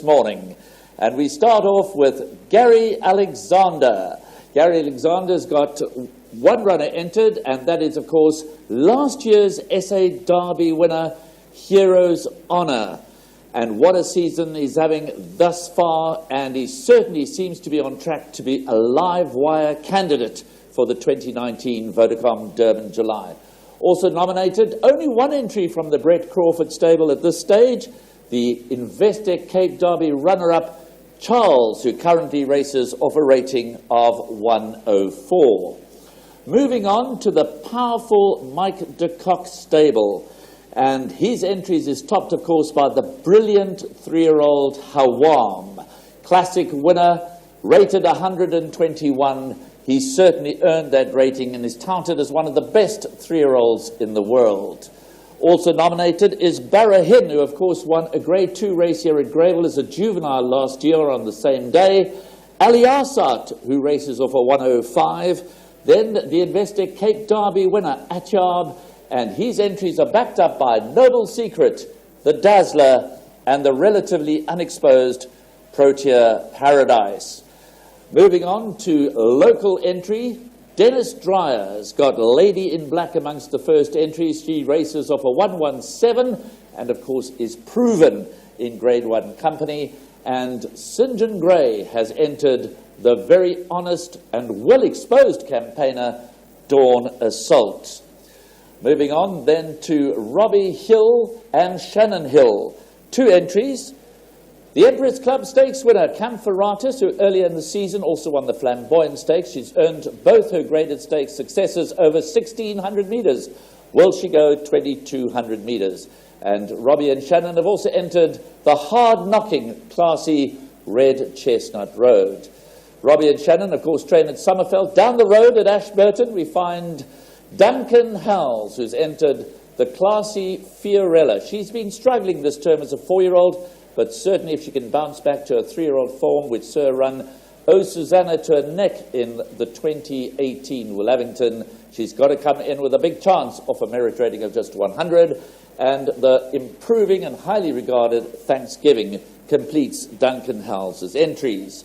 morning. And we start off with Gary Alexander. Gary Alexander's got one runner entered, and that is, of course, last year's SA Derby winner, Hero's Honour. And what a season he's having thus far, and he certainly seems to be on track to be a live wire candidate for the 2019 Vodacom Durban July. Also nominated, only one entry from the Brett Crawford stable at this stage, the Investec Cape Derby runner-up, Charles, who currently races off a rating of 104. Moving on to the powerful Mike de Kock stable, and his entries is topped, of course, by the brilliant 3-year-old Hawam. Classic winner, rated 121. He certainly earned that rating and is touted as one of the best 3-year-olds in the world. Also nominated is Barrahin, who of course won a Grade 2 race here at Greyville as a juvenile last year on the same day. Ali Asat, who races off a 105. Then the Investec Cape Derby winner, Atyab, and his entries are backed up by Noble Secret, the Dazzler, and the relatively unexposed Protea Paradise. Moving on to local entry, Dennis Drier's got Lady in Black amongst the first entries. She races off a 117 and, of course, is proven in Grade 1 company. And St. John Gray has entered the very honest and well-exposed campaigner, Dawn Assault. Moving on then to Robbie Hill and Shannon Hill. Two entries. The Empress Club Stakes winner, Campharatus, who earlier in the season also won the Flamboyant Stakes. She's earned both her graded stakes successes over 1,600 metres. Will she go 2,200 metres? And Robbie and Shannon have also entered the hard-knocking, classy Red Chestnut Road. Robbie and Shannon, of course, train at Summerfeld. Down the road at Ashburton, we find Duncan Howells, who's entered the classy Fiorella. She's been struggling this term as a 4-year-old, but certainly if she can bounce back to a 3-year-old form, which Sir run Oh Susanna to her neck in the 2018 Willabington, she's got to come in with a big chance off a merit rating of just 100, and the improving and highly regarded Thanksgiving completes Duncan Howells' entries.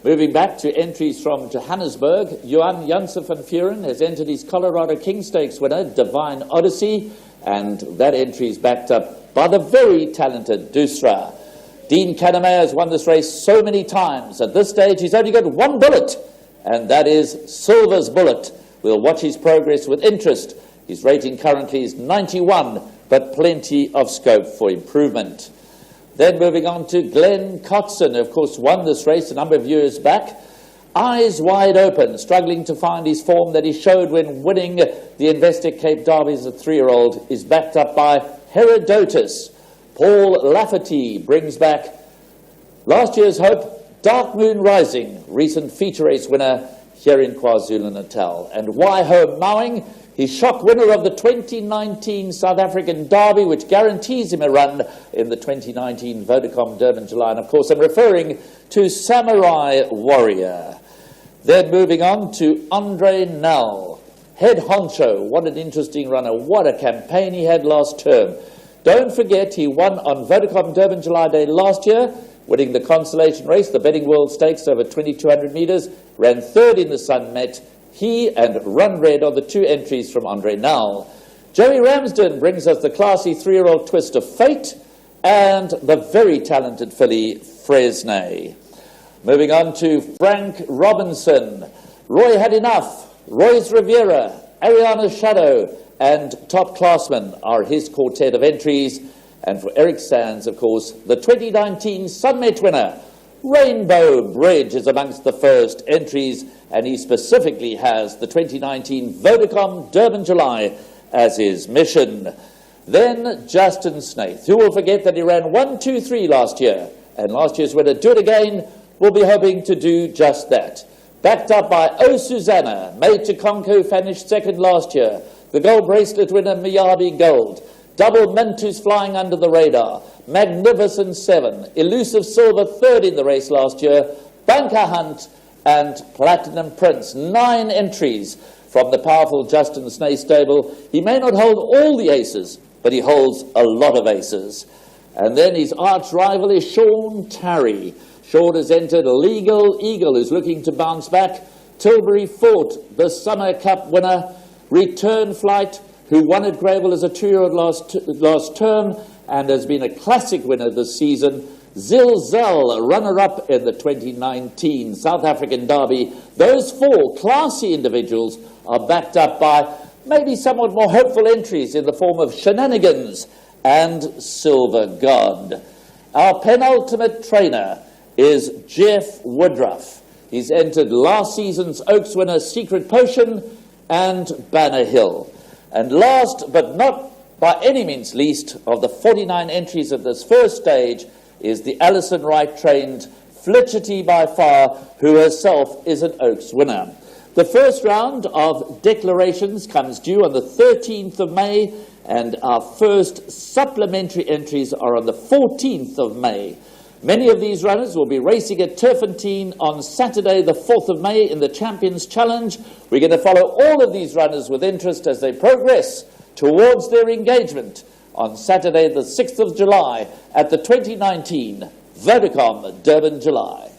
Moving back to entries from Johannesburg, Johan Janssen van Vuren has entered his Colorado King Stakes winner, Divine Odyssey, and that entry is backed up by the very talented Dusra. Dean Kanemayer has won this race so many times. At this stage, he's only got one bullet, and that is Silver's Bullet. We'll watch his progress with interest. His rating currently is 91, but plenty of scope for improvement. Then moving on to Glenn Cotson, who of course won this race a number of years back. Eyes wide open, struggling to find his form that he showed when winning the Investec Cape Derby as a 3-year-old, is backed up by Herodotus. Paul Lafferty brings back last year's hope, Dark Moon Rising, recent feature race winner here in KwaZulu-Natal. And Why Ho Mowing, he's shock winner of the 2019 South African Derby, which guarantees him a run in the 2019 Vodacom Durban July. And of course, I'm referring to Samurai Warrior. Then moving on to Andre Nell, head honcho. What an interesting runner. What a campaign he had last term. Don't forget, he won on Vodacom Durban July Day last year, winning the consolation race, the Betting World Stakes over 2,200 metres, ran third in the Sun Met. He and Run Red are the two entries from Andre Nell. Joey Ramsden brings us the classy 3-year-old Twist of Fate and the very talented filly Fresnay. Moving on to Frank Robinson. Roy Had Enough, Roy's Riviera, Ariana's Shadow, and Top Classman are his quartet of entries. And for Eric Sands, of course, the 2019 Sunmet winner, Rainbow Bridge, is amongst the first entries, and he specifically has the 2019 Vodacom Durban July as his mission. Then Justin Snaith, who will forget that he ran 1-2-3 last year, and last year's winner, Do It Again, will be hoping to do just that. Backed up by Oh Susanna, made to Conco, finished second last year. The gold bracelet winner, Miyabi Gold. Double Mentus flying under the radar. Magnificent 7. Elusive Silver, third in the race last year. Bunker Hunt and Platinum Prince. 9 entries from the powerful Justin Snaith stable. He may not hold all the aces, but he holds a lot of aces. And then his arch rival is Sean Tarry. Sean has entered Legal Eagle, who's looking to bounce back. Tilbury Fort, the Summer Cup winner. Return Flight, who won at Greyville as a 2-year-old last term and has been a classic winner this season. Zilzal, a runner-up in the 2019 South African Derby. Those 4 classy individuals are backed up by maybe somewhat more hopeful entries in the form of Shenanigans and Silver God. Our penultimate trainer is Jeff Woodruff. He's entered last season's Oaks winner Secret Potion and Banner Hill. And last but not by any means least of the 49 entries at this first stage is the Alison Wright trained Flitchity by far, who herself is an Oaks winner. The first round of declarations comes due on the 13th of May, and our first supplementary entries are on the 14th of May. Many of these runners will be racing at Turfentine on Saturday, the 4th of May, in the Champions Challenge. We're going to follow all of these runners with interest as they progress towards their engagement on Saturday, the 6th of July, at the 2019 Vodacom Durban July.